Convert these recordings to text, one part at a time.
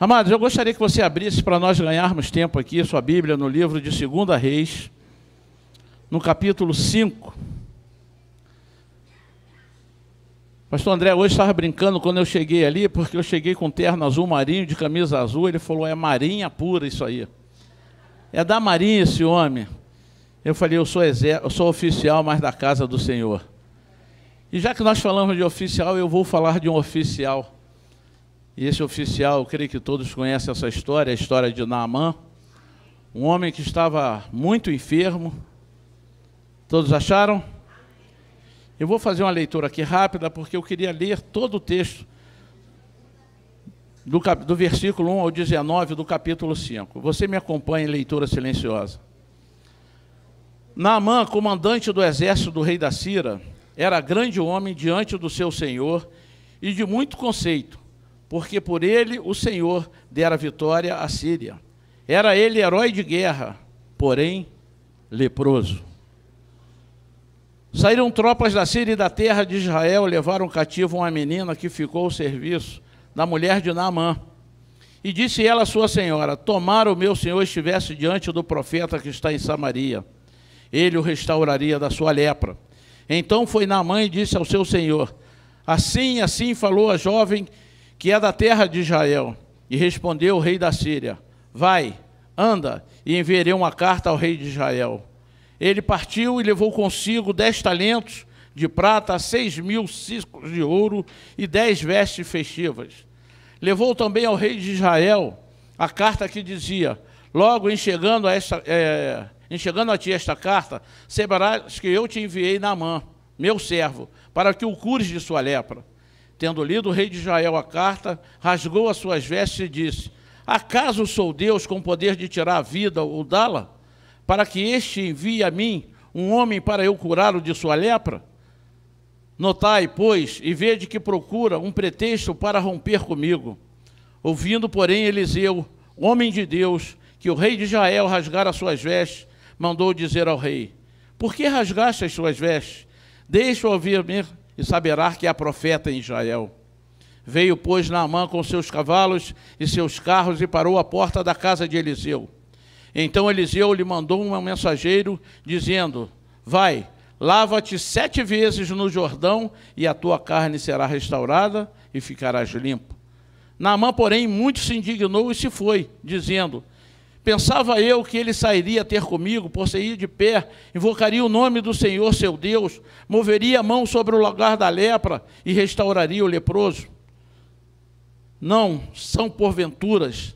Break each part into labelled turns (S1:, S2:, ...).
S1: Amados, eu gostaria que você abrisse para nós ganharmos tempo aqui, sua Bíblia, no livro de 2 Reis, no capítulo 5. Pastor André hoje estava brincando quando eu cheguei ali, porque eu cheguei com terno azul marinho, de camisa azul, ele falou, é marinha pura isso aí. É da marinha esse homem. Eu falei, eu sou oficial, mas da casa do Senhor. E já que nós falamos de oficial, eu vou falar de um oficial. E esse oficial, eu creio que todos conhecem essa história, a história de Naamã, um homem que estava muito enfermo. Todos acharam? Eu vou fazer uma leitura aqui rápida, porque eu queria ler todo o texto, do versículo 1 ao 19 do capítulo 5. Você me acompanha em leitura silenciosa. Naamã, comandante do exército do rei da Síria, era grande homem diante do seu senhor e de muito conceito, porque por ele o Senhor dera vitória à Síria. Era ele herói de guerra, porém leproso. Saíram tropas da Síria e da terra de Israel, levaram cativo uma menina que ficou ao serviço da mulher de Naamã. E disse ela à sua senhora, tomara o meu senhor estivesse diante do profeta que está em Samaria, ele o restauraria da sua lepra. Então foi Naamã e disse ao seu senhor, assim falou a jovem que é da terra de Israel. E respondeu o rei da Síria, vai, anda, e enviarei uma carta ao rei de Israel. Ele partiu e levou consigo 10 talentos de prata, 6.000 ciclos de ouro e 10 vestes festivas. Levou também ao rei de Israel a carta que dizia, logo enxergando a ti esta carta, saberás que eu te enviei Naamã, meu servo, para que o cures de sua lepra. Tendo lido o rei de Israel a carta, rasgou as suas vestes e disse, acaso sou Deus com poder de tirar a vida ou dá-la? Para que este envie a mim um homem para eu curá-lo de sua lepra? Notai, pois, e vede que procura um pretexto para romper comigo. Ouvindo, porém, Eliseu, homem de Deus, que o rei de Israel rasgara as suas vestes, mandou dizer ao rei, por que rasgaste as suas vestes? Deixa ouvir-me e saberá que há profeta em Israel. Veio, pois, Naamã com seus cavalos e seus carros e parou à porta da casa de Eliseu. Então Eliseu lhe mandou um mensageiro, dizendo, vai, lava-te 7 vezes no Jordão, e a tua carne será restaurada, e ficarás limpo. Naamã, porém, muito se indignou e se foi, dizendo, pensava eu que ele sairia ter comigo, por sair de pé, invocaria o nome do Senhor seu Deus, moveria a mão sobre o lugar da lepra, e restauraria o leproso. Não são porventuras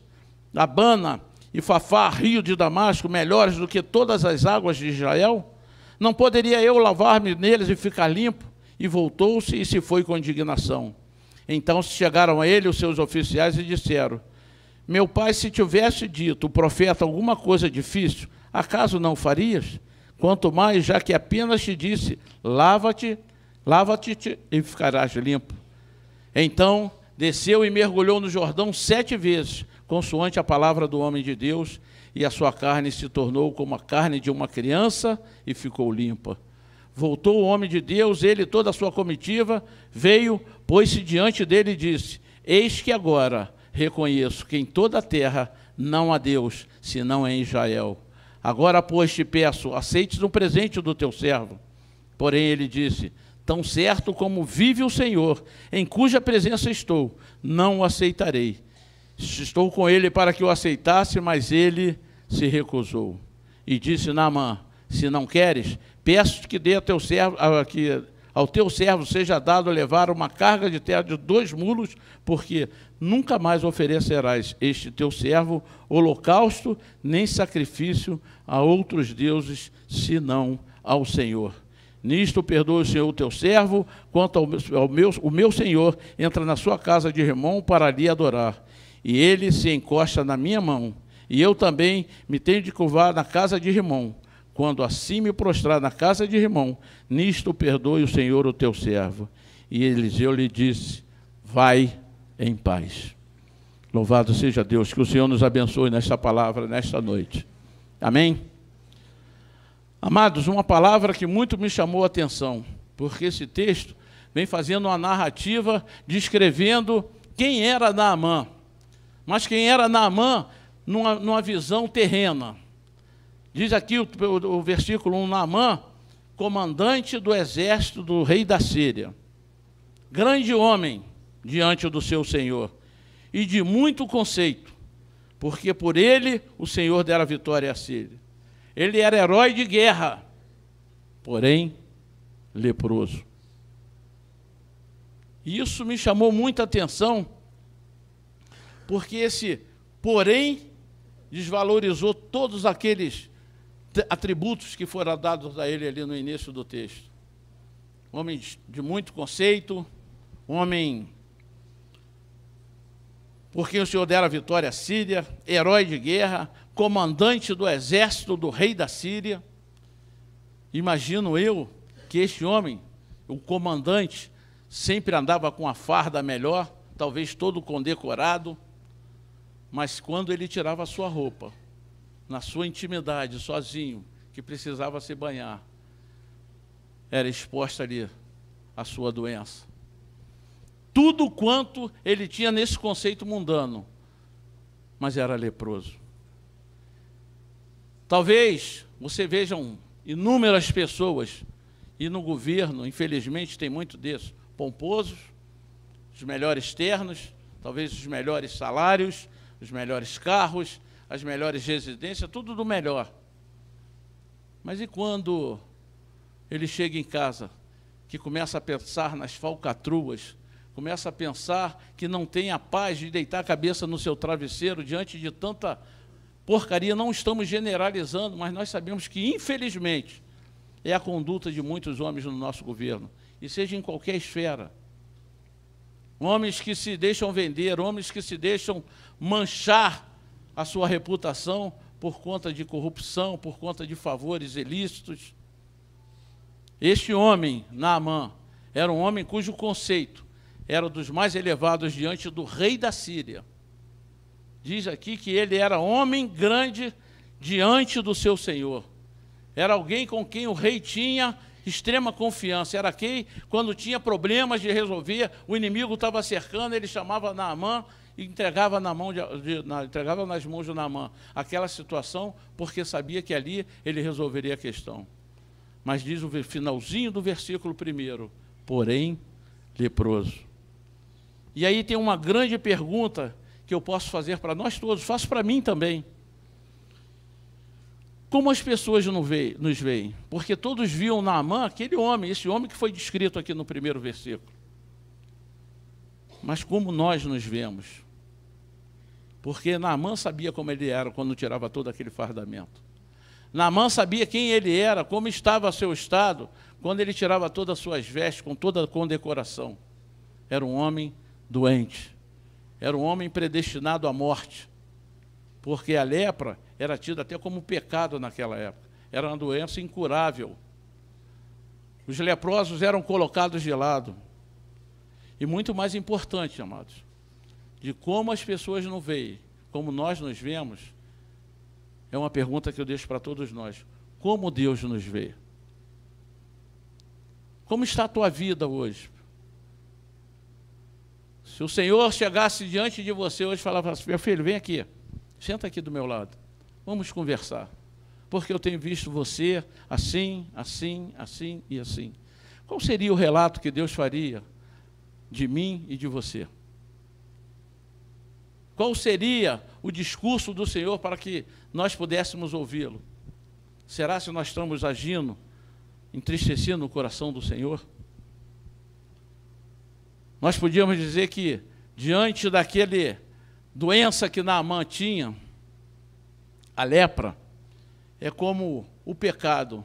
S1: Abana e Fafá, rio de Damasco, melhores do que todas as águas de Israel? Não poderia eu lavar-me neles e ficar limpo? E voltou-se e se foi com indignação. Então chegaram a ele os seus oficiais e disseram, meu pai, se tivesse dito o profeta alguma coisa difícil, acaso não farias? Quanto mais, já que apenas te disse, lava-te e ficarás limpo. Então desceu e mergulhou no Jordão 7 vezes, consoante a palavra do homem de Deus, e a sua carne se tornou como a carne de uma criança e ficou limpa. Voltou o homem de Deus, ele e toda a sua comitiva, veio, pôs-se diante dele e disse, eis que agora reconheço que em toda a terra não há Deus, senão em Israel. Agora, pois, te peço, aceites um presente do teu servo. Porém, ele disse, tão certo como vive o Senhor, em cuja presença estou, não o aceitarei. Estou com ele para que o aceitasse, mas ele se recusou. E disse Naamã, se não queres, peço que dê ao teu servo seja dado levar uma carga de terra de 2 mulos, porque nunca mais oferecerás este teu servo holocausto, nem sacrifício a outros deuses, senão ao Senhor. Nisto perdoa o Senhor o teu servo, quanto o meu senhor entra na sua casa de Rimom para ali adorar. E ele se encosta na minha mão, e eu também me tenho de curvar na casa de Rimom. Quando assim me prostrar na casa de Rimom, nisto perdoe o Senhor o teu servo. E Eliseu lhe disse, vai em paz. Louvado seja Deus, que o Senhor nos abençoe nesta palavra, nesta noite. Amém? Amados, uma palavra que muito me chamou a atenção, porque esse texto vem fazendo uma narrativa descrevendo quem era Naamã. Mas quem era Naamã numa visão terrena. Diz aqui o versículo 1, Naamã, comandante do exército do rei da Síria, grande homem diante do seu senhor, e de muito conceito, porque por ele o Senhor dera vitória à Síria. Ele era herói de guerra, porém leproso. E isso me chamou muita atenção, porque esse porém desvalorizou todos aqueles atributos que foram dados a ele ali no início do texto. Homem de muito conceito, homem por quem o Senhor dera a vitória à Síria, herói de guerra, comandante do exército do rei da Síria. Imagino eu que este homem, o comandante, sempre andava com a farda melhor, talvez todo condecorado, mas quando ele tirava a sua roupa, na sua intimidade, sozinho, que precisava se banhar, era exposta ali a sua doença. Tudo quanto ele tinha nesse conceito mundano, mas era leproso. Talvez você vejam inúmeras pessoas, e no governo, infelizmente, tem muito disso, pomposos, os melhores ternos, talvez os melhores salários, os melhores carros, as melhores residências, tudo do melhor. Mas e quando ele chega em casa, que começa a pensar nas falcatruas, começa a pensar que não tem a paz de deitar a cabeça no seu travesseiro diante de tanta porcaria? Não estamos generalizando, mas nós sabemos que, infelizmente, é a conduta de muitos homens no nosso governo, e seja em qualquer esfera. Homens que se deixam vender, homens que se deixam manchar a sua reputação por conta de corrupção, por conta de favores ilícitos. Este homem, Naamã, era um homem cujo conceito era dos mais elevados diante do rei da Síria. Diz aqui que ele era homem grande diante do seu senhor. Era alguém com quem o rei tinha extrema confiança. Era quem, quando tinha problemas de resolver, o inimigo estava cercando, ele chamava Naamã e entregava entregava nas mãos de Naamã aquela situação, porque sabia que ali ele resolveria a questão. Mas diz o finalzinho do versículo 1, porém leproso. E aí tem uma grande pergunta que eu posso fazer para nós todos, faço para mim também. Como as pessoas nos veem? Porque todos viam Naamã, aquele homem, esse homem que foi descrito aqui no primeiro versículo. Mas como nós nos vemos? Porque Naamã sabia como ele era quando tirava todo aquele fardamento. Naamã sabia quem ele era, como estava seu estado, quando ele tirava todas as suas vestes, com toda a condecoração. Era um homem doente. Era um homem predestinado à morte. Porque a lepra era tida até como pecado naquela época. Era uma doença incurável. Os leprosos eram colocados de lado. E muito mais importante, amados, de como as pessoas nos veem, como nós nos vemos, é uma pergunta que eu deixo para todos nós. Como Deus nos vê? Como está a tua vida hoje? Se o Senhor chegasse diante de você hoje e falava assim, meu filho, vem aqui, senta aqui do meu lado, vamos conversar, porque eu tenho visto você assim, assim, assim e assim. Qual seria o relato que Deus faria de mim e de você? Qual seria o discurso do Senhor para que nós pudéssemos ouvi-lo? Será se nós estamos agindo, entristecendo o coração do Senhor? Nós podíamos dizer que, diante daquele doença que Naamã tinha, a lepra, é como o pecado.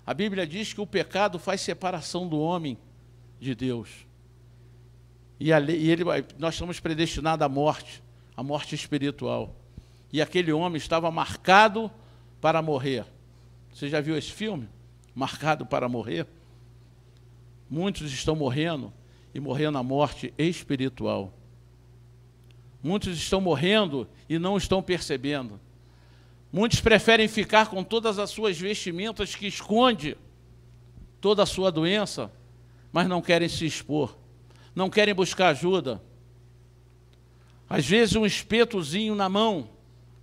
S1: A Bíblia diz que o pecado faz separação do homem de Deus. Nós estamos predestinados à morte espiritual. E aquele homem estava marcado para morrer. Você já viu esse filme? Marcado para morrer? Muitos estão morrendo, e morrendo a morte espiritual. Muitos estão morrendo e não estão percebendo. Muitos preferem ficar com todas as suas vestimentas que esconde toda a sua doença, mas não querem se expor, não querem buscar ajuda. Às vezes um espetozinho na mão,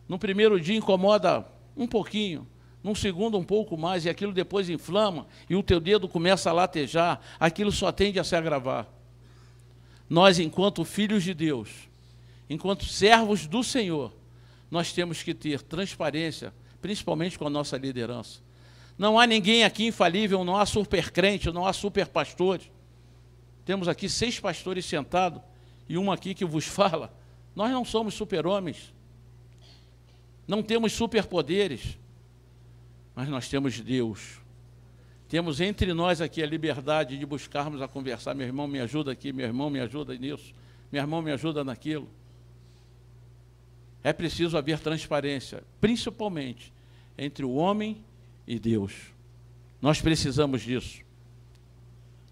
S1: no primeiro dia incomoda um pouquinho, num segundo um pouco mais, e aquilo depois inflama, e o teu dedo começa a latejar, aquilo só tende a se agravar. Nós, enquanto filhos de Deus, enquanto servos do Senhor, nós temos que ter transparência, principalmente com a nossa liderança. Não há ninguém aqui infalível, não há super crente, não há super pastores. Temos aqui 6 pastores sentados e um aqui que vos fala. Nós não somos super-homens, não temos superpoderes, mas nós temos Deus. Temos entre nós aqui a liberdade de buscarmos a conversar. Meu irmão me ajuda aqui, meu irmão me ajuda nisso, meu irmão me ajuda naquilo. É preciso haver transparência, principalmente entre o homem e Deus. Nós precisamos disso.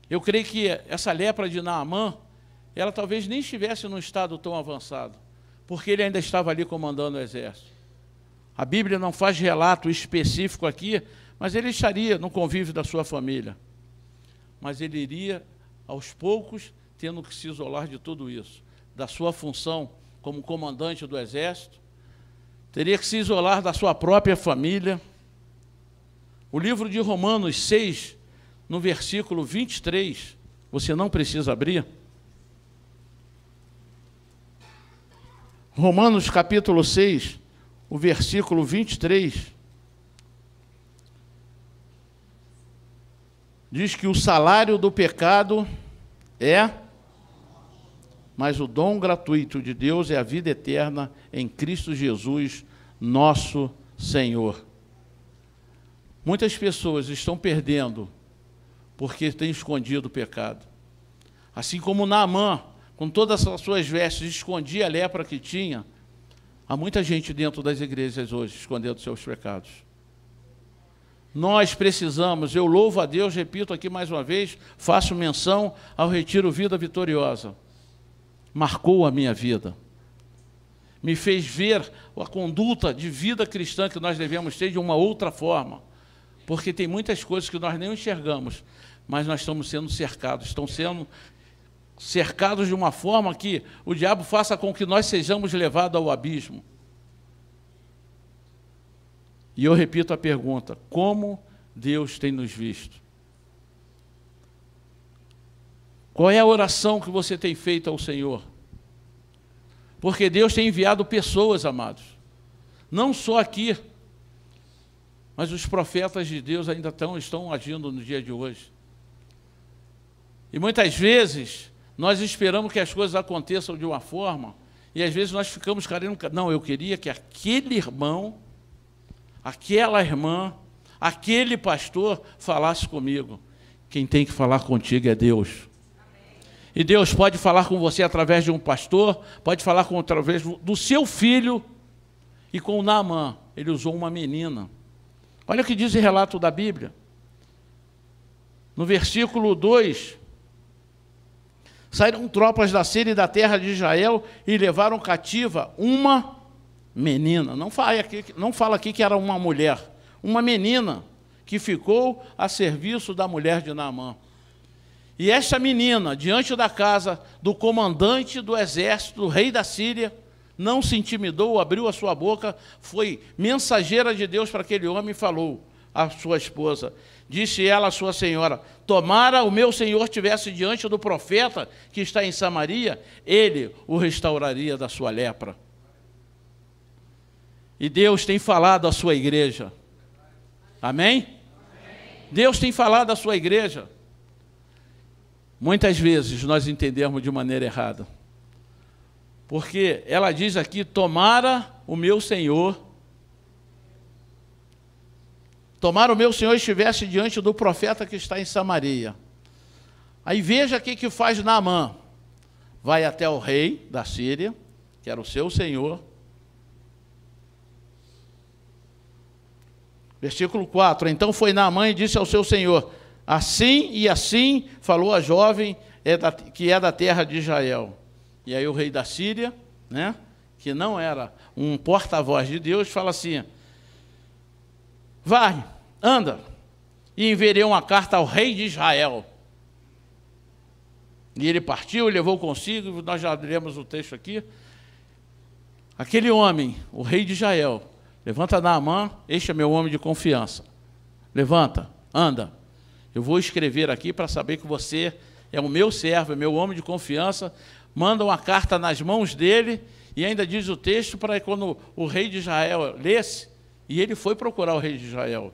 S1: Eu creio que essa lepra de Naamã, ela talvez nem estivesse num estado tão avançado, porque ele ainda estava ali comandando o exército. A Bíblia não faz relato específico aqui, mas ele estaria no convívio da sua família. Mas ele iria, aos poucos, tendo que se isolar de tudo isso, da sua função como comandante do exército, teria que se isolar da sua própria família. O livro de Romanos 6, no versículo 23, você não precisa abrir. Romanos capítulo 6, o versículo 23, diz que o salário do pecado é, mas o dom gratuito de Deus é a vida eterna em Cristo Jesus, nosso Senhor. Muitas pessoas estão perdendo porque têm escondido o pecado. Assim como Naamã, com todas as suas vestes, escondia a lepra que tinha, há muita gente dentro das igrejas hoje escondendo seus pecados. Nós precisamos, eu louvo a Deus, repito aqui mais uma vez, faço menção ao Retiro Vida Vitoriosa. Marcou a minha vida. Me fez ver a conduta de vida cristã que nós devemos ter de uma outra forma. Porque tem muitas coisas que nós nem enxergamos, mas nós estamos sendo cercados, estão sendo cercados de uma forma que o diabo faça com que nós sejamos levados ao abismo. E eu repito a pergunta: como Deus tem nos visto? Qual é a oração que você tem feito ao Senhor? Porque Deus tem enviado pessoas, amados, não só aqui, mas os profetas de Deus ainda estão agindo no dia de hoje. E muitas vezes nós esperamos que as coisas aconteçam de uma forma, e às vezes nós ficamos querendo, não, eu queria que aquele irmão, aquela irmã, aquele pastor falasse comigo. Quem tem que falar contigo é Deus. E Deus pode falar com você através de um pastor, pode falar através do seu filho. E com o Naamã, ele usou uma menina. Olha o que diz o relato da Bíblia. No versículo 2, saíram tropas da Síria e da terra de Israel e levaram cativa uma menina. Não fala aqui que era uma mulher, uma menina que ficou a serviço da mulher de Naamã. E esta menina, diante da casa do comandante do exército, do rei da Síria, não se intimidou, abriu a sua boca, foi mensageira de Deus para aquele homem e falou à sua esposa. Disse ela à sua senhora: tomara o meu senhor tivesse diante do profeta que está em Samaria, ele o restauraria da sua lepra. E Deus tem falado à sua igreja. Amém? Deus tem falado à sua igreja. Muitas vezes nós entendemos de maneira errada. Porque ela diz aqui: tomara o meu senhor estivesse diante do profeta que está em Samaria. Aí veja o que faz Naamã. Vai até o rei da Síria, que era o seu senhor. Versículo 4. Então foi Naamã e disse ao seu senhor: assim e assim falou a jovem que é da terra de Israel. E aí o rei da Síria, né, que não era um porta-voz de Deus, fala assim: vai, anda, e enviarei uma carta ao rei de Israel. E ele partiu e levou consigo, nós já lemos o texto aqui, Aquele homem, o rei de Israel, levanta Naamã, este é meu homem de confiança. Levanta, anda. Eu vou escrever aqui para saber que você é o meu servo, é meu homem de confiança. Manda uma carta nas mãos dele e ainda diz o texto para quando o rei de Israel lesse, e ele foi procurar o rei de Israel.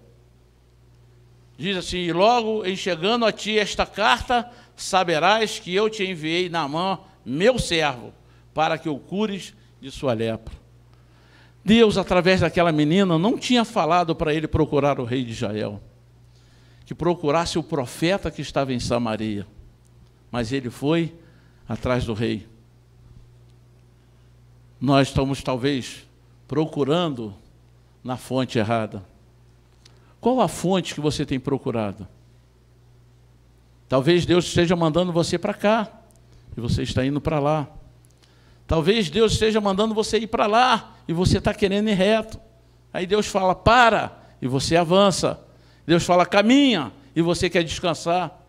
S1: Diz assim: e logo em chegando a ti esta carta, saberás que eu te enviei Naamã, meu servo, para que o cures de sua lepra. Deus, através daquela menina, não tinha falado para ele procurar o rei de Israel, que procurasse o profeta que estava em Samaria, mas ele foi atrás do rei. Nós estamos talvez procurando na fonte errada. Qual a fonte que você tem procurado? Talvez Deus esteja mandando você para cá e você está indo para lá. Talvez Deus esteja mandando você ir para lá e você está querendo ir reto. Aí Deus fala, para, e você avança. Deus fala, caminha, e você quer descansar.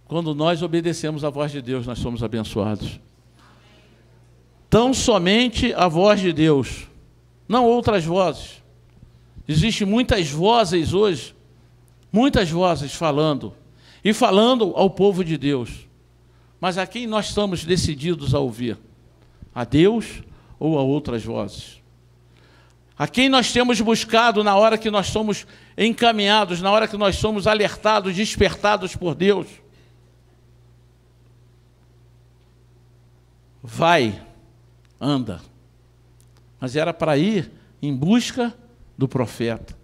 S1: Quando nós obedecemos a voz de Deus, nós somos abençoados. Tão somente a voz de Deus, não outras vozes. Existem muitas vozes hoje, muitas vozes falando, e falando ao povo de Deus. Mas a quem nós estamos decididos a ouvir? A Deus ou a outras vozes? A quem nós temos buscado na hora que nós somos encaminhados, na hora que nós somos alertados, despertados por Deus? Vai, anda. Mas era para ir em busca do profeta.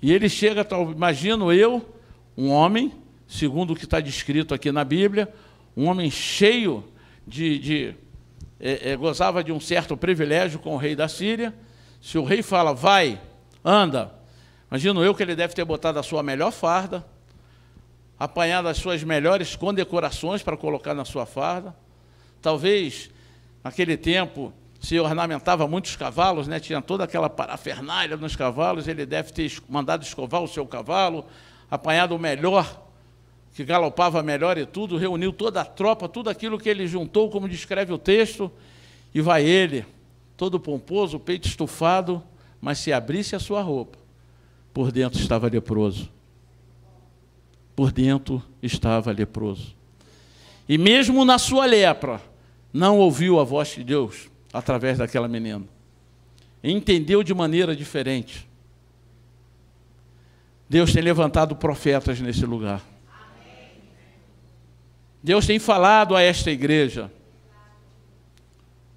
S1: E ele chega, imagino eu, um homem, segundo o que está descrito aqui na Bíblia, um homem cheio gozava de um certo privilégio com o rei da Síria. Se o rei fala, vai, anda, imagino eu que ele deve ter botado a sua melhor farda, apanhado as suas melhores condecorações para colocar na sua farda. Talvez, naquele tempo, se ornamentava muitos cavalos, né? Tinha toda aquela parafernália nos cavalos, ele deve ter mandado escovar o seu cavalo, apanhado o melhor, que galopava melhor e tudo, reuniu toda a tropa, tudo aquilo que ele juntou, como descreve o texto, e vai ele, todo pomposo, o peito estufado, mas se abrisse a sua roupa, por dentro estava leproso. Por dentro estava leproso. E mesmo na sua lepra, não ouviu a voz de Deus através daquela menina. Entendeu de maneira diferente. Deus tem levantado profetas nesse lugar. Deus tem falado a esta igreja.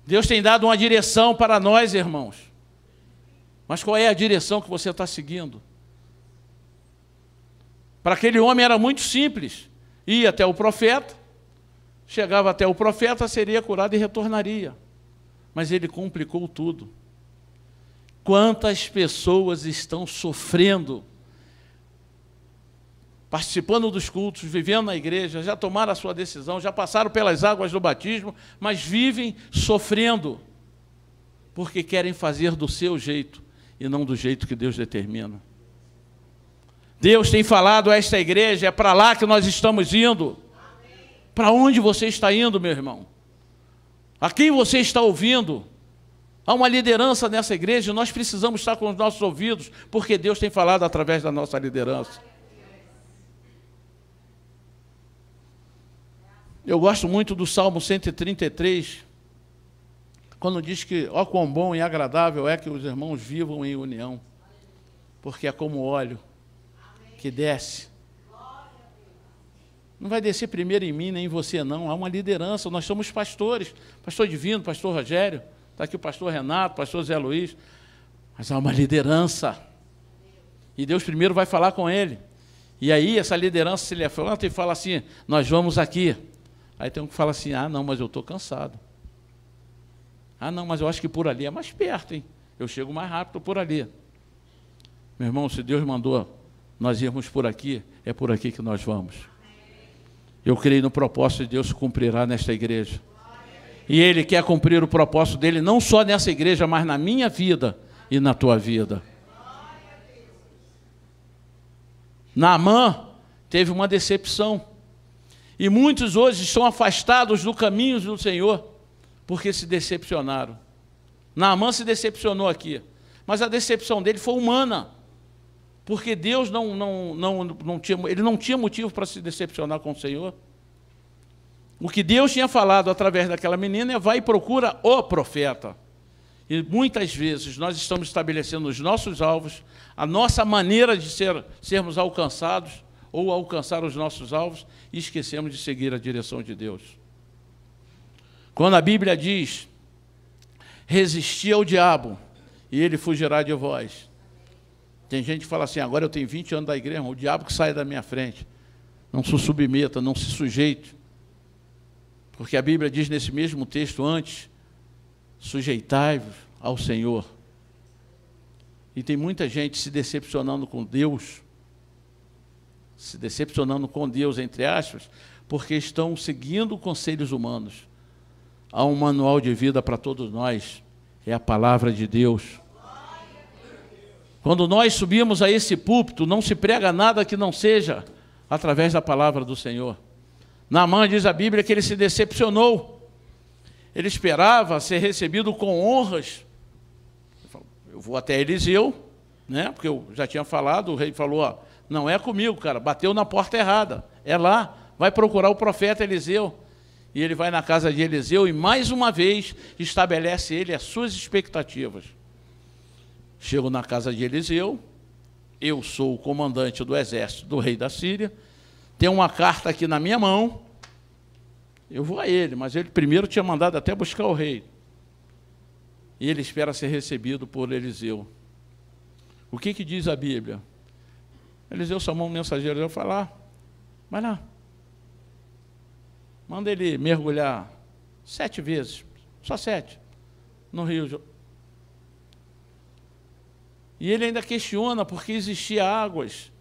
S1: Deus tem dado uma direção para nós, irmãos. Mas qual é a direção que você está seguindo? Para aquele homem era muito simples. Ia até o profeta, chegava até o profeta, seria curado e retornaria. Mas ele complicou tudo. Quantas pessoas estão sofrendo, participando dos cultos, vivendo na igreja, já tomaram a sua decisão, já passaram pelas águas do batismo, mas vivem sofrendo, porque querem fazer do seu jeito e não do jeito que Deus determina. Deus tem falado a esta igreja, é para lá que nós estamos indo. Para onde você está indo, meu irmão? A quem você está ouvindo? Há uma liderança nessa igreja, nós precisamos estar com os nossos ouvidos, porque Deus tem falado através da nossa liderança. Eu gosto muito do Salmo 133, quando diz que, ó quão bom e agradável é que os irmãos vivam em união, porque é como óleo que desce. Não vai descer primeiro em mim, nem em você, não. Há uma liderança, nós somos pastores. Pastor Divino, pastor Rogério, está aqui o pastor Renato, pastor Zé Luiz. Mas há uma liderança. E Deus primeiro vai falar com ele. E aí essa liderança se levanta e fala assim, nós vamos aqui. Aí tem um que fala assim, ah não, mas eu estou cansado. Ah não, mas eu acho que por ali é mais perto, hein? Eu chego mais rápido por ali. Meu irmão, se Deus mandou nós irmos por aqui, é por aqui que nós vamos. Eu creio no propósito de Deus que cumprirá nesta igreja. E Ele quer cumprir o propósito dEle, não só nessa igreja, mas na minha vida e na tua vida. Naamã teve uma decepção. E muitos hoje estão afastados do caminho do Senhor, porque se decepcionaram. Naamã se decepcionou aqui, mas a decepção dele foi humana, porque Deus ele não tinha motivo para se decepcionar com o Senhor. O que Deus tinha falado através daquela menina é: vai e procura o profeta. E muitas vezes nós estamos estabelecendo os nossos alvos, a nossa maneira de sermos alcançados, ou alcançar os nossos alvos, e esquecemos de seguir a direção de Deus. Quando a Bíblia diz: resisti ao diabo, e ele fugirá de vós. Tem gente que fala assim: agora eu tenho 20 anos da igreja, o diabo que sai da minha frente. Não se submeta, não se sujeite. Porque a Bíblia diz nesse mesmo texto antes: sujeitai-vos ao Senhor. E tem muita gente se decepcionando com Deus, entre aspas, porque estão seguindo conselhos humanos. Há um manual de vida para todos nós, é a palavra de Deus. Quando nós subimos a esse púlpito, não se prega nada que não seja através da palavra do Senhor. Naamã, diz a Bíblia, que ele se decepcionou. Ele esperava ser recebido com honras. Eu vou até Eliseu, né? Porque eu já tinha falado, o rei falou: ó, não é comigo, cara, bateu na porta errada, é lá, vai procurar o profeta Eliseu. E ele vai na casa de Eliseu e mais uma vez estabelece ele as suas expectativas. Chego na casa de Eliseu, eu sou o comandante do exército do rei da Síria, tem uma carta aqui na minha mão, eu vou a ele, mas ele primeiro tinha mandado até buscar o rei. E ele espera ser recebido por Eliseu. O que diz a Bíblia? Eliseu chamou um mensageiro, eu falar: vai lá, manda ele mergulhar 7 vezes, só 7, no rio. E ele ainda questiona porque existiam águas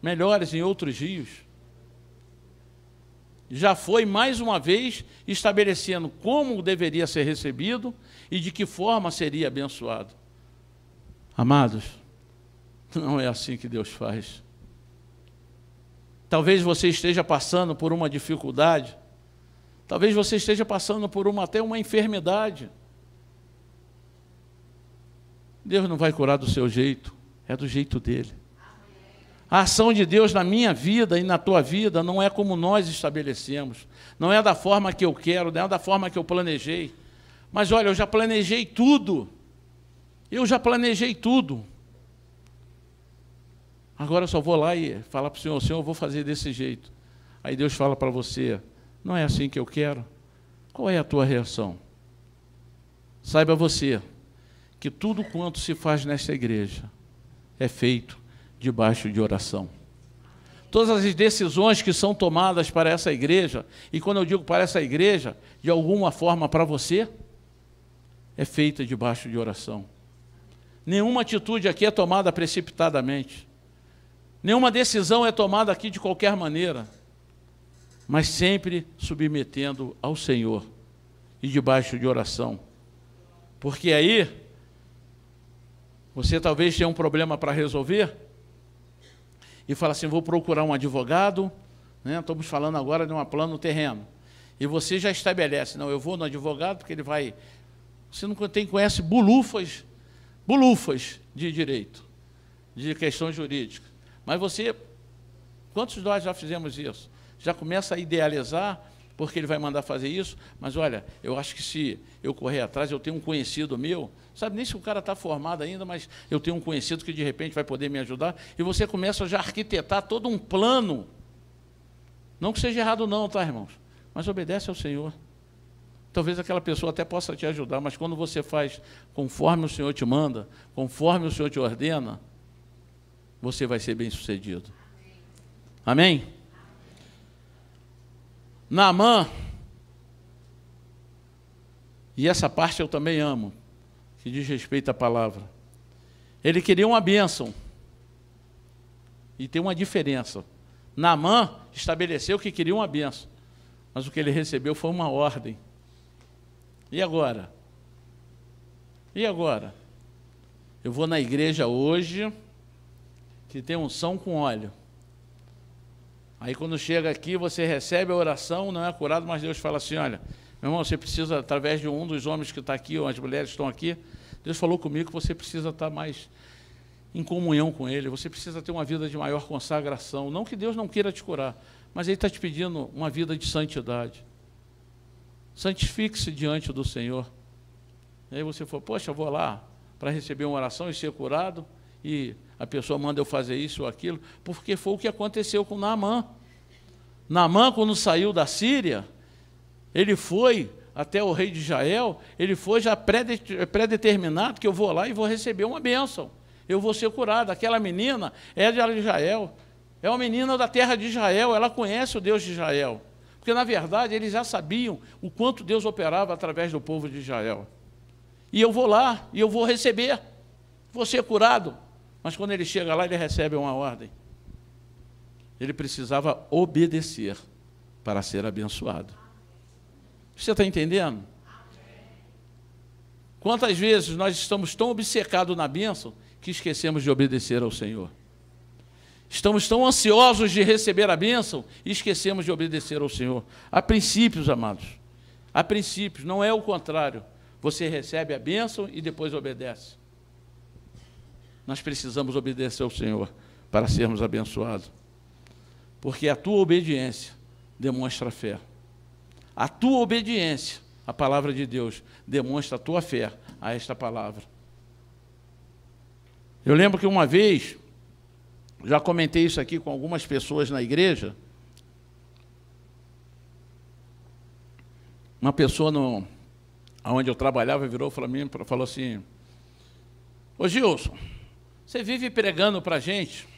S1: melhores em outros rios. Já foi mais uma vez estabelecendo como deveria ser recebido e de que forma seria abençoado. Amados, não é assim que Deus faz. Talvez você esteja passando por uma dificuldade, talvez você esteja passando por até uma enfermidade. Deus não vai curar do seu jeito, é do jeito dele. A ação de Deus na minha vida e na tua vida não é como nós estabelecemos, não é da forma que eu quero, não é da forma que eu planejei. Mas olha, eu já planejei tudo, agora eu só vou lá e falar para o Senhor: Senhor, eu vou fazer desse jeito. Aí Deus fala para você: não é assim que eu quero. Qual é a tua reação? Saiba você que tudo quanto se faz nesta igreja é feito debaixo de oração. Todas as decisões que são tomadas para essa igreja, e quando eu digo para essa igreja, de alguma forma para você, é feita debaixo de oração. Nenhuma atitude aqui é tomada precipitadamente. Nenhuma decisão é tomada aqui de qualquer maneira, mas sempre submetendo ao Senhor e debaixo de oração. Porque aí, você talvez tenha um problema para resolver e fala assim: vou procurar um advogado, né? Estamos falando agora de um plano terreno. E você já estabelece: não, eu vou no advogado porque ele vai... Você não conhece bolufas de direito, de questão jurídica. Mas você, quantos de nós já fizemos isso? Já começa a idealizar, porque ele vai mandar fazer isso, mas olha, eu acho que se eu correr atrás, eu tenho um conhecido meu, sabe, nem se o cara está formado ainda, mas eu tenho um conhecido que de repente vai poder me ajudar, e você começa a já arquitetar todo um plano. Não que seja errado não, tá, irmãos? Mas obedece ao Senhor. Talvez aquela pessoa até possa te ajudar, mas quando você faz conforme o Senhor te manda, conforme o Senhor te ordena, você vai ser bem-sucedido. Amém? Naamã, e essa parte eu também amo, que diz respeito à palavra. Ele queria uma bênção, e tem uma diferença. Naamã estabeleceu que queria uma bênção, mas o que ele recebeu foi uma ordem. E agora? Eu vou na igreja hoje, que tem unção com óleo. Aí quando chega aqui, você recebe a oração, não é curado, mas Deus fala assim: olha, Meu irmão, você precisa, através de um dos homens que está aqui, ou as mulheres que estão aqui, Deus falou comigo que você precisa estar mais em comunhão com Ele, você precisa ter uma vida de maior consagração. Não que Deus não queira te curar, mas Ele está te pedindo uma vida de santidade. Santifique-se diante do Senhor. E aí você fala, poxa, eu vou lá para receber uma oração e ser curado, e a pessoa manda eu fazer isso ou aquilo, porque foi o que aconteceu com Naamã. Naamã, quando saiu da Síria, ele foi até o rei de Israel, ele foi já pré-determinado que eu vou lá e vou receber uma bênção. Eu vou ser curado. Aquela menina é de Israel, é uma menina da terra de Israel, ela conhece o Deus de Israel. Porque, na verdade, eles já sabiam o quanto Deus operava através do povo de Israel. E eu vou lá, e eu vou receber, vou ser curado. Mas quando ele chega lá, ele recebe uma ordem. Ele precisava obedecer para ser abençoado. Você está entendendo? Quantas vezes nós estamos tão obcecados na bênção que esquecemos de obedecer ao Senhor? Estamos tão ansiosos de receber a bênção e esquecemos de obedecer ao Senhor. Há princípios, amados. Há princípios, não é o contrário. Você recebe a bênção e depois obedece. Nós precisamos obedecer ao Senhor para sermos abençoados. Porque a tua obediência demonstra fé. A tua obediência à palavra de Deus demonstra a tua fé a esta palavra. Eu lembro que uma vez, já comentei isso aqui com algumas pessoas na igreja, uma pessoa onde eu trabalhava virou para mim e falou assim, ô Gilson, você vive pregando para a gente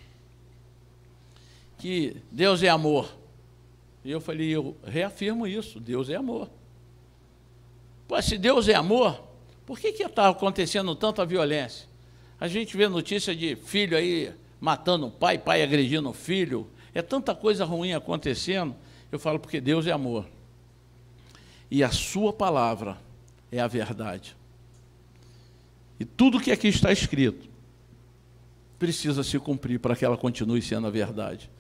S1: que Deus é amor. E eu falei, eu reafirmo isso, Deus é amor. Pô, se Deus é amor, por que está acontecendo tanta violência? A gente vê notícia de filho aí matando o pai, pai agredindo o filho, é tanta coisa ruim acontecendo. Eu falo, porque Deus é amor. E a sua palavra é a verdade. E tudo que aqui está escrito precisa se cumprir para que ela continue sendo a verdade.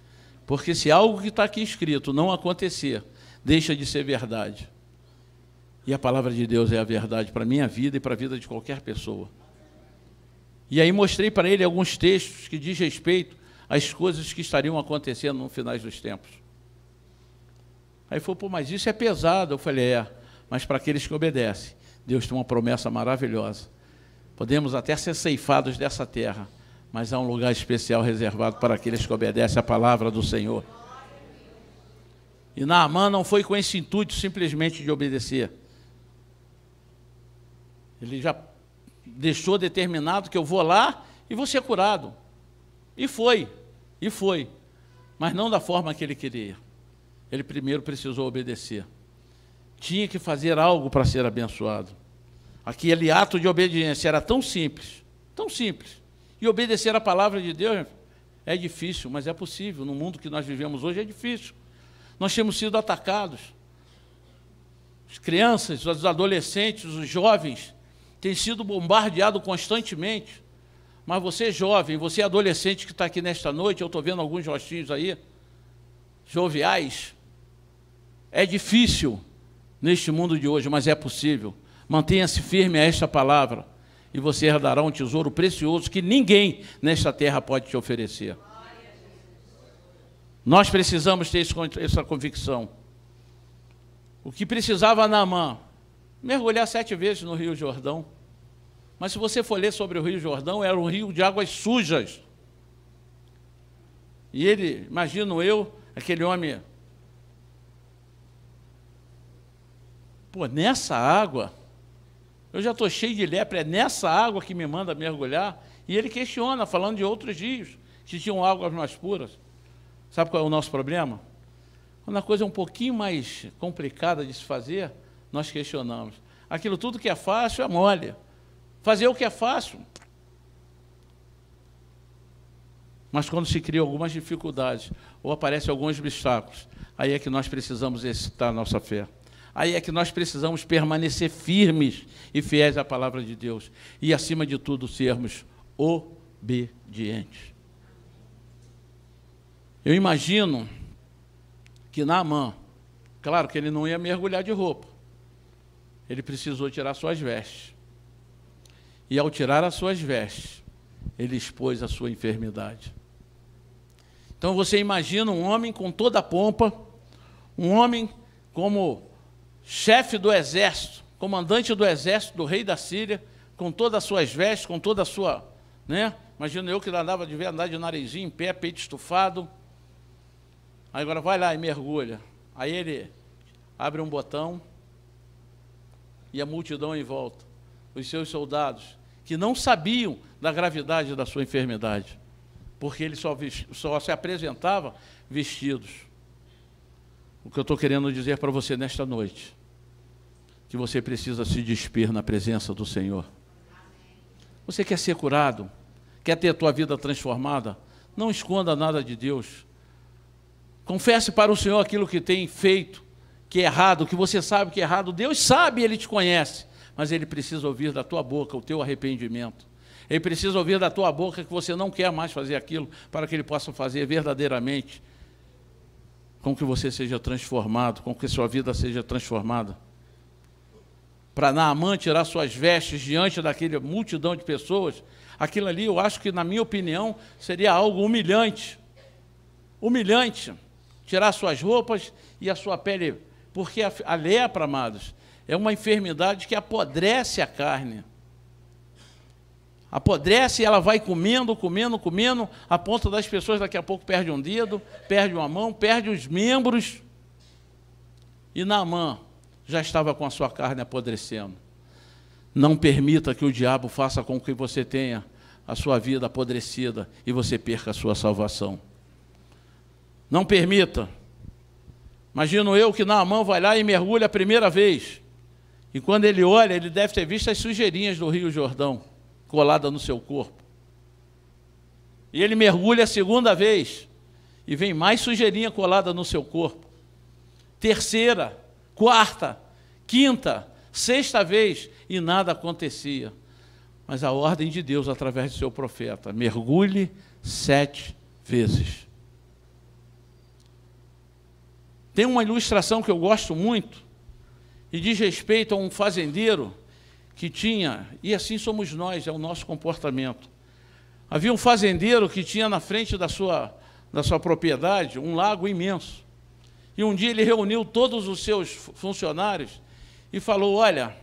S1: Porque se algo que está aqui escrito não acontecer, deixa de ser verdade. E a palavra de Deus é a verdade para a minha vida e para a vida de qualquer pessoa. E aí mostrei para ele alguns textos que diz respeito às coisas que estariam acontecendo no final dos tempos. Aí ele falou, pô, mas isso é pesado. Eu falei, mas para aqueles que obedecem, Deus tem uma promessa maravilhosa. Podemos até ser ceifados dessa terra, mas há um lugar especial reservado para aqueles que obedecem à palavra do Senhor. E Naamã não foi com esse intuito simplesmente de obedecer. Ele já deixou determinado que eu vou lá e vou ser curado. E foi. Mas não da forma que ele queria. Ele primeiro precisou obedecer. Tinha que fazer algo para ser abençoado. Aquele ato de obediência era tão simples, tão simples. E obedecer a palavra de Deus é difícil, mas é possível. No mundo que nós vivemos hoje é difícil. Nós temos sido atacados. As crianças, os adolescentes, os jovens têm sido bombardeados constantemente. Mas você jovem, você adolescente que está aqui nesta noite, eu estou vendo alguns rostinhos aí, joviais, é difícil neste mundo de hoje, mas é possível. Mantenha-se firme a esta palavra e você herdará um tesouro precioso que ninguém nesta terra pode te oferecer. Nós precisamos ter essa convicção. O que precisava Naamã? Mergulhar 7 vezes no Rio Jordão. Mas se você for ler sobre o Rio Jordão, era um rio de águas sujas. E ele, imagino eu, aquele homem, pô, nessa água, eu já estou cheio de lepra, é nessa água que me manda mergulhar. E ele questiona, falando de outros rios, que tinham águas mais puras. Sabe qual é o nosso problema? Quando a coisa é um pouquinho mais complicada de se fazer, nós questionamos. Aquilo tudo que é fácil é mole. Fazer o que é fácil. Mas quando se criam algumas dificuldades, ou aparecem alguns obstáculos, aí é que nós precisamos exercitar a nossa fé. Aí é que nós precisamos permanecer firmes e fiéis à palavra de Deus. E, acima de tudo, sermos obedientes. Eu imagino que Naamã, claro que ele não ia mergulhar de roupa. ele precisou tirar suas vestes. E ao tirar as suas vestes, ele expôs a sua enfermidade. Então você imagina um homem com toda a pompa, um homem como chefe do exército, comandante do exército do rei da Síria, com todas as suas vestes, com toda a sua, né? Imagino eu que andava de andar de narizinho em pé, peito estufado. Aí agora vai lá e mergulha. Aí ele abre um botão e a multidão em volta, os seus soldados, que não sabiam da gravidade da sua enfermidade, porque ele só se apresentava vestidos. O que eu estou querendo dizer para você nesta noite, que você precisa se despir na presença do Senhor. Você quer ser curado? Quer ter a tua vida transformada? Não esconda nada de Deus. Confesse para o Senhor aquilo que tem feito, que é errado, que você sabe que é errado. Deus sabe, Ele te conhece, mas Ele precisa ouvir da tua boca o teu arrependimento. Ele precisa ouvir da tua boca que você não quer mais fazer aquilo, para que Ele possa fazer verdadeiramente com que você seja transformado, com que sua vida seja transformada. Para Naamã tirar suas vestes diante daquela multidão de pessoas, aquilo ali, eu acho que, na minha opinião, seria algo humilhante. Humilhante. Tirar suas roupas e a sua pele, porque a lepra, amados, é uma enfermidade que apodrece a carne. Apodrece e ela vai comendo, comendo, comendo, a ponto das pessoas daqui a pouco perdem um dedo, perdem uma mão, perdem os membros. E Naamã já estava com a sua carne apodrecendo. Não permita que o diabo faça com que você tenha a sua vida apodrecida e você perca a sua salvação. Não permita. Imagino eu que Naamã vai lá e mergulha a primeira vez. E quando ele olha, ele deve ter visto as sujeirinhas do Rio Jordão colada no seu corpo. E ele mergulha a segunda vez e vem mais sujeirinha colada no seu corpo. Terceira, quarta, quinta, sexta vez e nada acontecia. Mas a ordem de Deus, através do seu profeta, mergulhe 7 vezes. Tem uma ilustração que eu gosto muito, e diz respeito a um fazendeiro que tinha, e assim somos nós, é o nosso comportamento. Havia um fazendeiro que tinha na frente da sua propriedade um lago imenso. E um dia ele reuniu todos os seus funcionários e falou: olha,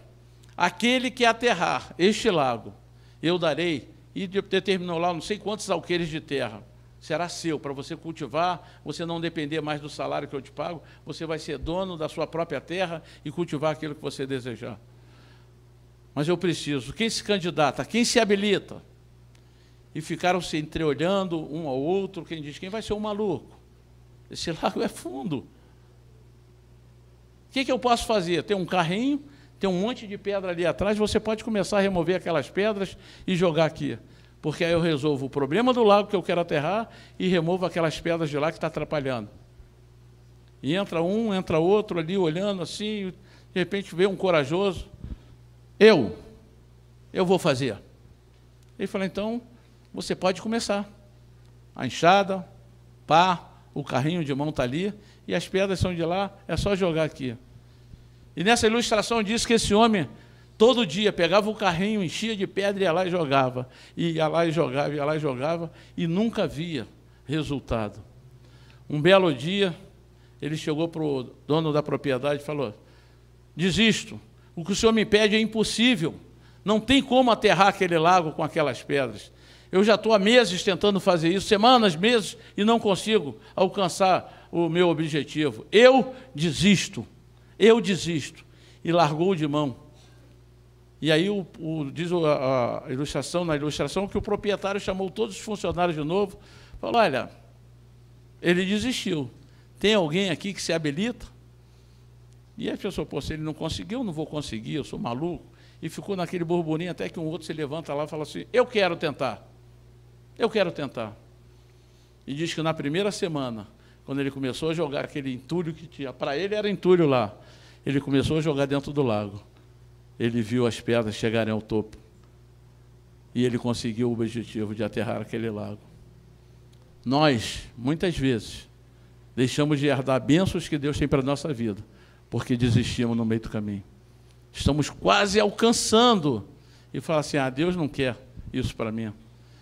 S1: aquele que aterrar este lago, eu darei, e determinou lá não sei quantos alqueires de terra. Será seu, para você cultivar, você não depender mais do salário que eu te pago, você vai ser dono da sua própria terra e cultivar aquilo que você desejar. Mas eu preciso, quem se candidata, quem se habilita? E ficaram se entreolhando um ao outro, quem diz, quem vai ser o maluco? Esse lago é fundo. O que eu posso fazer? Tem um carrinho, tem um monte de pedra ali atrás, você pode começar a remover aquelas pedras e jogar aqui. Porque aí eu resolvo o problema do lago que eu quero aterrar e removo aquelas pedras de lá que está atrapalhando. E entra um, entra outro ali, olhando assim, de repente vê um corajoso. Eu vou fazer. Ele falou, então, você pode começar. A enxada, pá, o carrinho de mão está ali, e as pedras são de lá, é só jogar aqui. E nessa ilustração diz que esse homem, todo dia, pegava o carrinho, enchia de pedra e ia lá e jogava. E ia lá e jogava, ia lá e jogava, e nunca via resultado. Um belo dia, ele chegou para o dono da propriedade e falou, desisto, o que o senhor me pede é impossível, não tem como aterrar aquele lago com aquelas pedras. Eu já estou há meses tentando fazer isso, semanas, meses, e não consigo alcançar o meu objetivo. Eu desisto. E largou de mão. E aí diz na ilustração que o proprietário chamou todos os funcionários de novo, falou, olha, ele desistiu. Tem alguém aqui que se habilita? E a pessoa, pô, se ele não conseguiu, eu não vou conseguir, eu sou maluco. E ficou naquele burburinho até que um outro se levanta lá e fala assim, eu quero tentar. E diz que na primeira semana, quando ele começou a jogar aquele entulho que tinha, para ele era entulho lá, ele começou a jogar dentro do lago. Ele viu as pedras chegarem ao topo. E ele conseguiu o objetivo de aterrar aquele lago. Nós, muitas vezes, deixamos de herdar bênçãos que Deus tem para a nossa vida, porque desistimos no meio do caminho. estamos quase alcançando, e fala assim, Deus não quer isso para mim,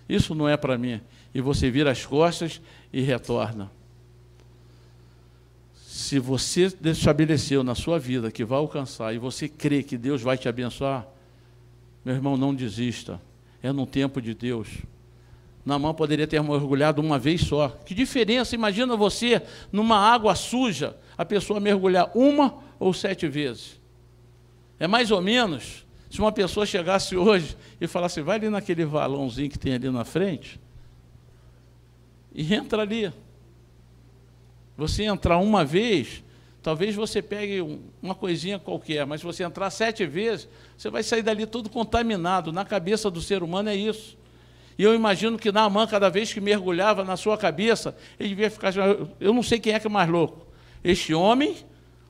S1: isso não é para mim, e você vira as costas e retorna. Se você estabeleceu na sua vida que vai alcançar, e você crê que Deus vai te abençoar, meu irmão, não desista, é no tempo de Deus. Naamã poderia ter mergulhado uma vez só. Que diferença, imagina você numa água suja, a pessoa mergulhar 1 ou 7 vezes. É mais ou menos se uma pessoa chegasse hoje e falasse, vai ali naquele valãozinho que tem ali na frente, e entra ali. Você entrar uma vez, talvez você pegue uma coisinha qualquer, mas se você entrar 7 vezes, você vai sair dali todo contaminado. Na cabeça do ser humano é isso. E eu imagino que Naamã, cada vez que mergulhava na sua cabeça, ele devia ficar, eu não sei quem é que é mais louco, este homem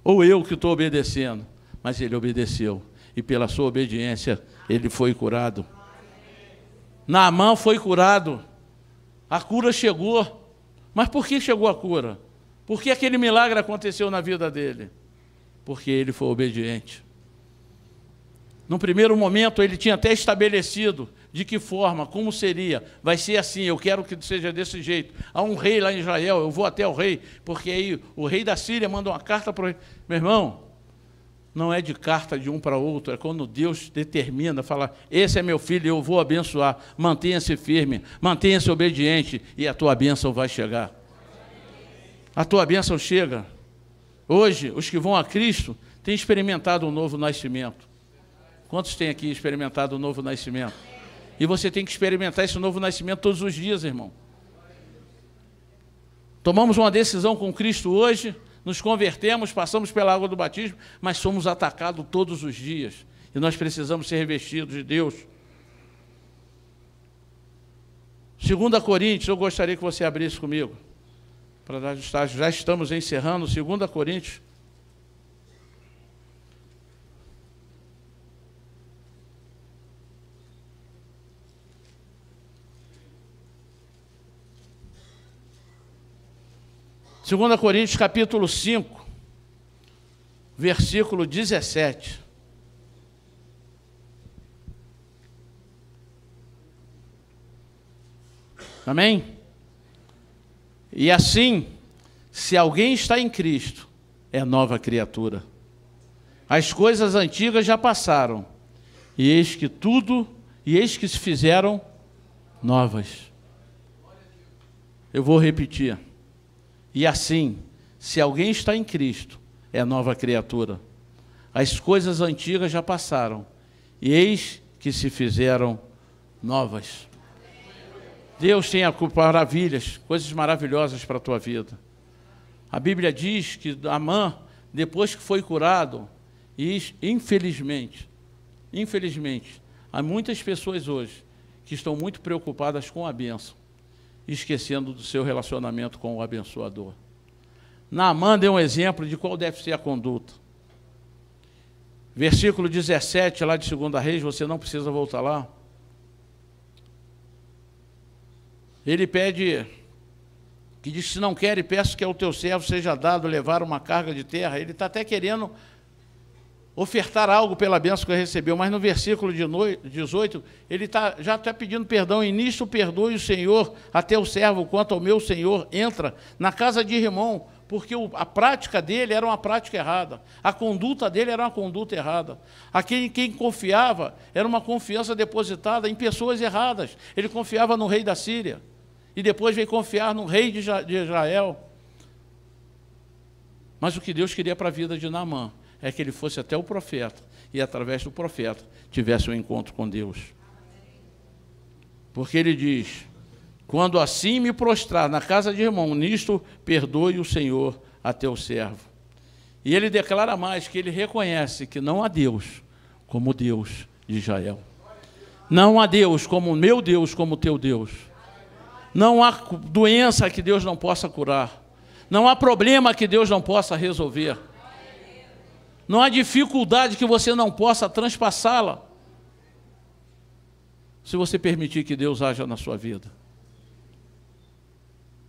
S1: ou eu que estou obedecendo. Mas ele obedeceu, e pela sua obediência, ele foi curado. Naamã foi curado, a cura chegou. Mas por que chegou a cura? Por que aquele milagre aconteceu na vida dele? Porque ele foi obediente. Num primeiro momento, ele tinha até estabelecido de que forma, como seria. Vai ser assim, eu quero que seja desse jeito. Há um rei lá em Israel, eu vou até o rei, porque aí o rei da Síria manda uma carta para o rei. Meu irmão, não é de carta de um para outro, é quando Deus determina, fala, esse é meu filho, eu vou abençoar. Mantenha-se firme, mantenha-se obediente, e a tua bênção vai chegar. A tua bênção chega. Hoje, os que vão a Cristo têm experimentado um novo nascimento. Quantos têm aqui experimentado um novo nascimento? E você tem que experimentar esse novo nascimento todos os dias, irmão. Tomamos uma decisão com Cristo hoje, nos convertemos, passamos pela água do batismo, mas somos atacados todos os dias. E nós precisamos ser revestidos de Deus. 2 Coríntios, eu gostaria que você abrisse comigo. Para dar estágio, já estamos encerrando 2 Coríntios. Segunda Coríntios, capítulo 5, versículo 17. Amém? E assim, se alguém está em Cristo, é nova criatura. As coisas antigas já passaram, e eis que se fizeram novas. Eu vou repetir. E assim, se alguém está em Cristo, é nova criatura. As coisas antigas já passaram, e eis que se fizeram novas. Deus tem maravilhas, coisas maravilhosas para a tua vida. A Bíblia diz que Naamã, depois que foi curado, e infelizmente, há muitas pessoas hoje que estão muito preocupadas com a bênção, esquecendo do seu relacionamento com o abençoador. Naamã deu um exemplo de qual deve ser a conduta. Versículo 17, lá de 2 Reis, você não precisa voltar lá. Ele pede, que diz, se não quer, e peço que ao teu servo seja dado levar uma carga de terra. Ele está até querendo ofertar algo pela bênção que recebeu, mas no versículo 18, ele já está pedindo perdão, e nisto perdoe o Senhor a teu servo, quanto ao meu Senhor, entra na casa de Rimom, porque a prática dele era uma prática errada, a conduta dele era uma conduta errada. Quem confiava era uma confiança depositada em pessoas erradas. Ele confiava no rei da Síria, e depois veio confiar no rei de Israel. Mas o que Deus queria para a vida de Naamã é que ele fosse até o profeta, e através do profeta tivesse um encontro com Deus. Porque ele diz, quando assim me prostrar na casa de Rimom, nisto perdoe o Senhor a teu servo. E ele declara mais, que ele reconhece que não há Deus como Deus de Israel. Não há Deus como meu Deus, como teu Deus. Não há doença que Deus não possa curar. Não há problema que Deus não possa resolver. Não há dificuldade que você não possa transpassá-la, se você permitir que Deus haja na sua vida.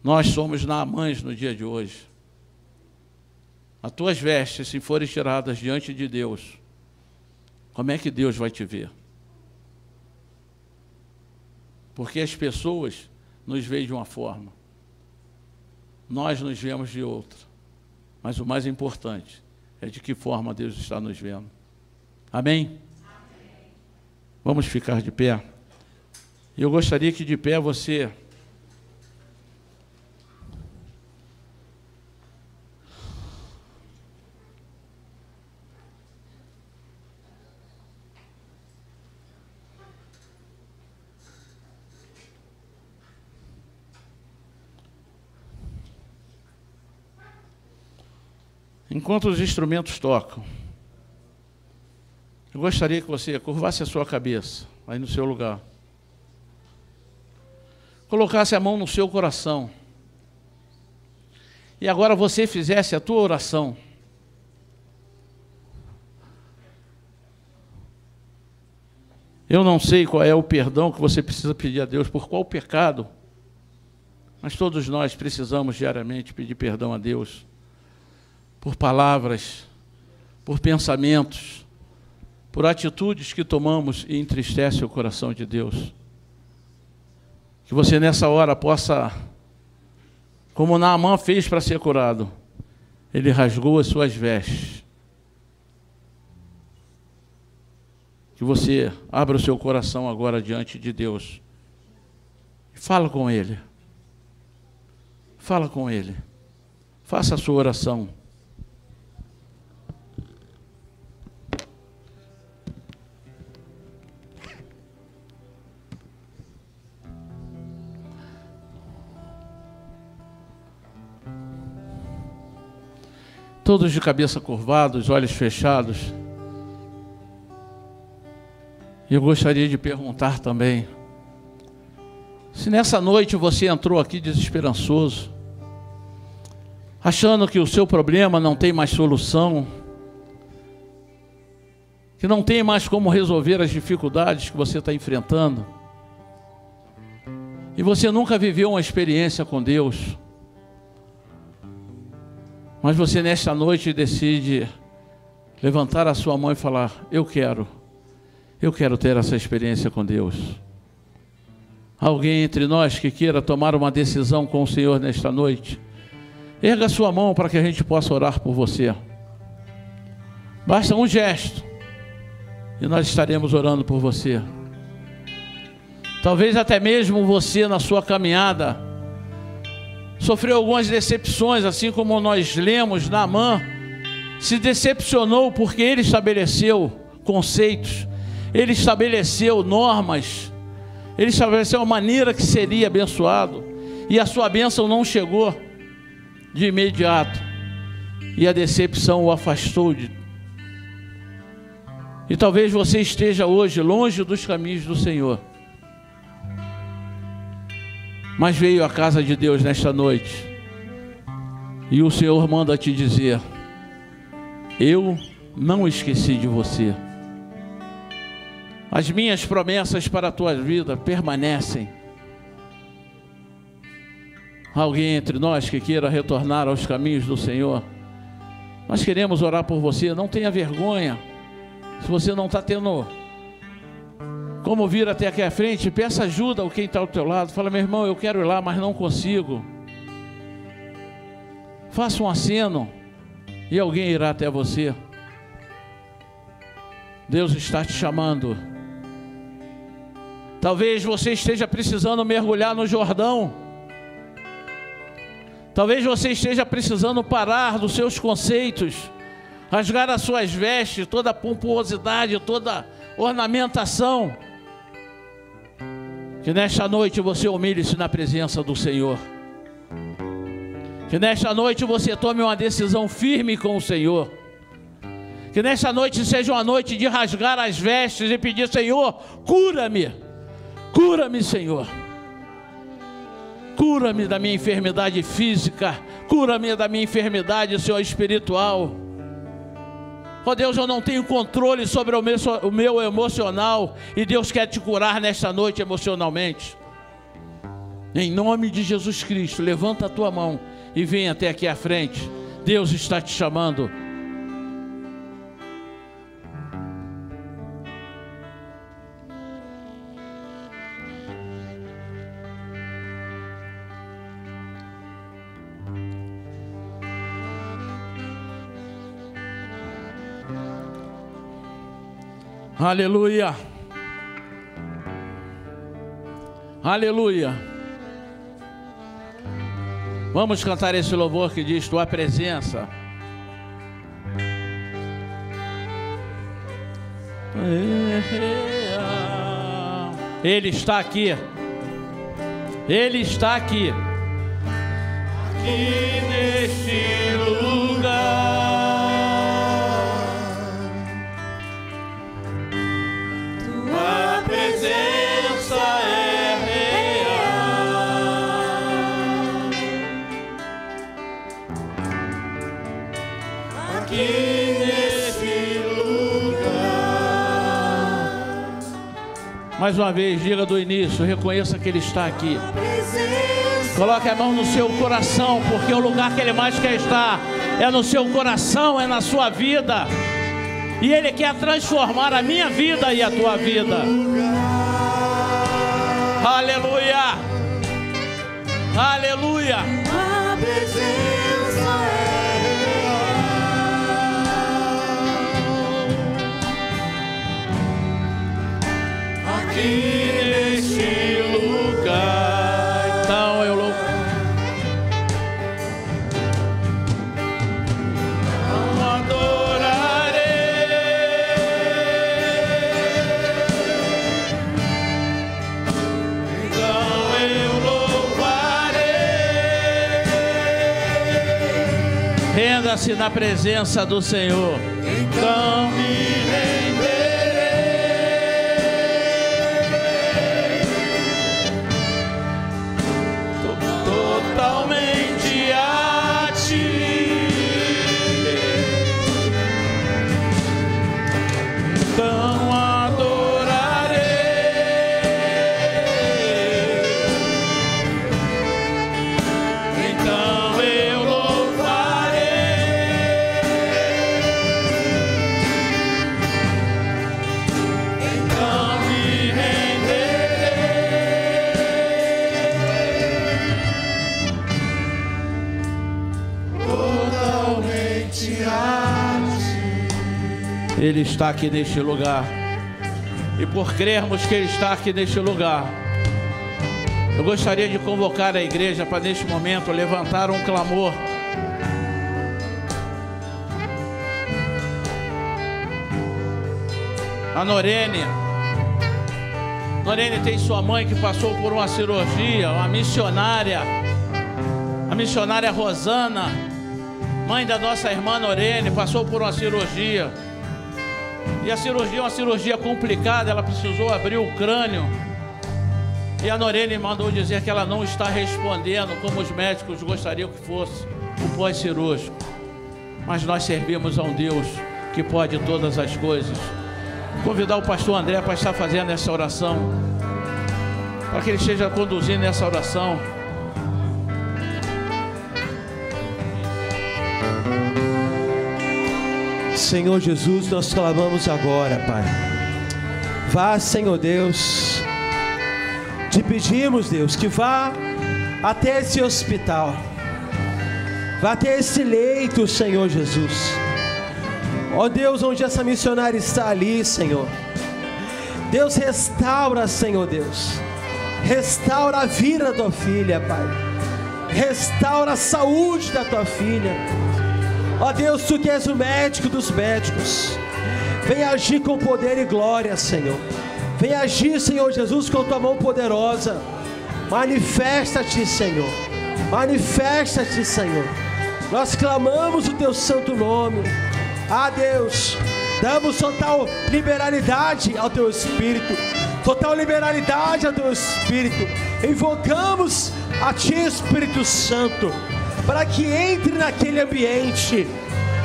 S1: Nós somos Naamãs no dia de hoje. As tuas vestes, se forem tiradas diante de Deus, como é que Deus vai te ver? Porque as pessoas nos veem de uma forma, nós nos vemos de outra. Mas o mais importante é de que forma Deus está nos vendo. Amém? Vamos ficar de pé. E eu gostaria que de pé você enquanto os instrumentos tocam, eu gostaria que você curvasse a sua cabeça aí no seu lugar. Colocasse a mão no seu coração. E agora você fizesse a tua oração. Eu não sei qual é o perdão que você precisa pedir a Deus, por qual pecado, mas todos nós precisamos diariamente pedir perdão a Deus, por palavras, por pensamentos, por atitudes que tomamos e entristecem o coração de Deus. Que você nessa hora possa, como Naamã fez para ser curado, ele rasgou as suas vestes. Que você abra o seu coração agora diante de Deus e fala com Ele. Fala com Ele. Faça a sua oração. Todos de cabeça curvada, os olhos fechados. E eu gostaria de perguntar também, se nessa noite você entrou aqui desesperançoso, achando que o seu problema não tem mais solução, que não tem mais como resolver as dificuldades que você está enfrentando, e você nunca viveu uma experiência com Deus, mas você nesta noite decide levantar a sua mão e falar: eu quero ter essa experiência com Deus. Alguém entre nós que queira tomar uma decisão com o Senhor nesta noite, erga a sua mão para que a gente possa orar por você. Basta um gesto e nós estaremos orando por você. Talvez até mesmo você na sua caminhada sofreu algumas decepções, assim como nós lemos, Naamã se decepcionou porque ele estabeleceu conceitos, ele estabeleceu normas, ele estabeleceu uma maneira que seria abençoado, e a sua bênção não chegou de imediato, e a decepção o afastou e talvez você esteja hoje longe dos caminhos do Senhor, mas veio à casa de Deus nesta noite, e o Senhor manda te dizer: eu não esqueci de você. As minhas promessas para a tua vida permanecem. Alguém entre nós que queira retornar aos caminhos do Senhor, nós queremos orar por você. Não tenha vergonha. Se você não está tendo como vir até aqui à frente, peça ajuda a quem está ao teu lado. Fala: meu irmão, eu quero ir lá, mas não consigo. Faça um aceno e alguém irá até você. Deus está te chamando. Talvez você esteja precisando mergulhar no Jordão. Talvez você esteja precisando parar dos seus conceitos, rasgar as suas vestes, toda a pomposidade, toda a ornamentação. Que nesta noite você humilhe-se na presença do Senhor. Que nesta noite você tome uma decisão firme com o Senhor. Que nesta noite seja uma noite de rasgar as vestes e pedir: Senhor, cura-me. Cura-me, Senhor. Cura-me da minha enfermidade física. Cura-me da minha enfermidade, Senhor, espiritual. Ó Deus, eu não tenho controle sobre o meu emocional, e Deus quer te curar nesta noite emocionalmente. Em nome de Jesus Cristo, levanta a tua mão e vem até aqui à frente. Deus está te chamando. Aleluia. Aleluia. Vamos cantar esse louvor que diz: tua presença. Ele está aqui. Ele está aqui. Aqui neste lugar. Tua presença é real. Aqui neste lugar. Mais uma vez, diga do início, reconheça que Ele está aqui. Coloque a mão no seu coração, porque o lugar que Ele mais quer estar é no seu coração, é na sua vida. E Ele quer transformar a minha vida e a tua vida. Aleluia. Aleluia.
S2: A presença é real. Aqui neste lugar.
S1: Então eu louvo. Renda-se na presença do Senhor. Então me renderei totalmente a Ti. Então adorarei. Então eu Ele está aqui neste lugar. E por crermos que Ele está aqui neste lugar, eu gostaria de convocar a igreja para neste momento levantar um clamor. A Norene tem sua mãe que passou por uma cirurgia, a missionária Rosana, mãe da nossa irmã Norene, passou por uma cirurgia. E a cirurgia é uma cirurgia complicada, ela precisou abrir o crânio. E a Norene mandou dizer que ela não está respondendo como os médicos gostariam que fosse o pós-cirúrgico. Mas nós servimos a um Deus que pode todas as coisas. Convidar o pastor André para estar fazendo essa oração, para que ele esteja conduzindo essa oração.
S3: Senhor Jesus, nós clamamos agora, Pai. Vá, Senhor Deus. Te pedimos, Deus, que vá até esse hospital. Vá até esse leito, Senhor Jesus. Ó Deus, onde essa missionária está ali, Senhor. Deus, restaura, Senhor Deus. Restaura a vida da tua filha, Pai. Restaura a saúde da tua filha. Ó Deus, Tu que és o médico dos médicos, vem agir com poder e glória, Senhor. Vem agir, Senhor Jesus, com Tua mão poderosa. Manifesta-te, Senhor. Manifesta-te, Senhor. Nós clamamos o Teu santo nome. Ah, Deus, damos total liberalidade ao Teu Espírito. Total liberalidade ao Teu Espírito. Invocamos a Ti, Espírito Santo, para que entre naquele ambiente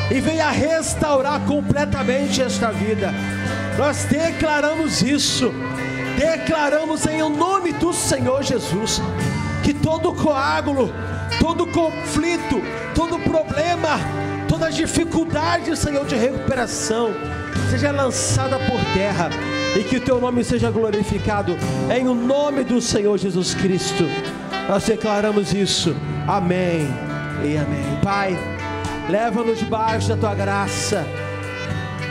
S3: e venha restaurar completamente esta vida. Nós declaramos isso, declaramos em nome do Senhor Jesus, que todo coágulo, todo conflito, todo problema, toda dificuldade, Senhor, de recuperação, seja lançada por terra, e que o Teu nome seja glorificado, em o nome do Senhor Jesus Cristo. Nós declaramos isso, amém e amém. Pai, leva-nos debaixo da Tua graça,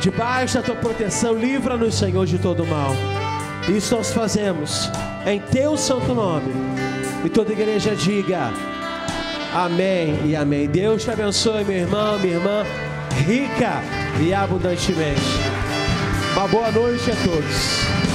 S3: Debaixo da tua proteção, livra-nos, Senhor, de todo mal. Isso nós fazemos em teu santo nome. E toda a igreja diga amém e amém. Deus te abençoe, meu irmão, minha irmã, rica e abundantemente. Uma boa noite a todos.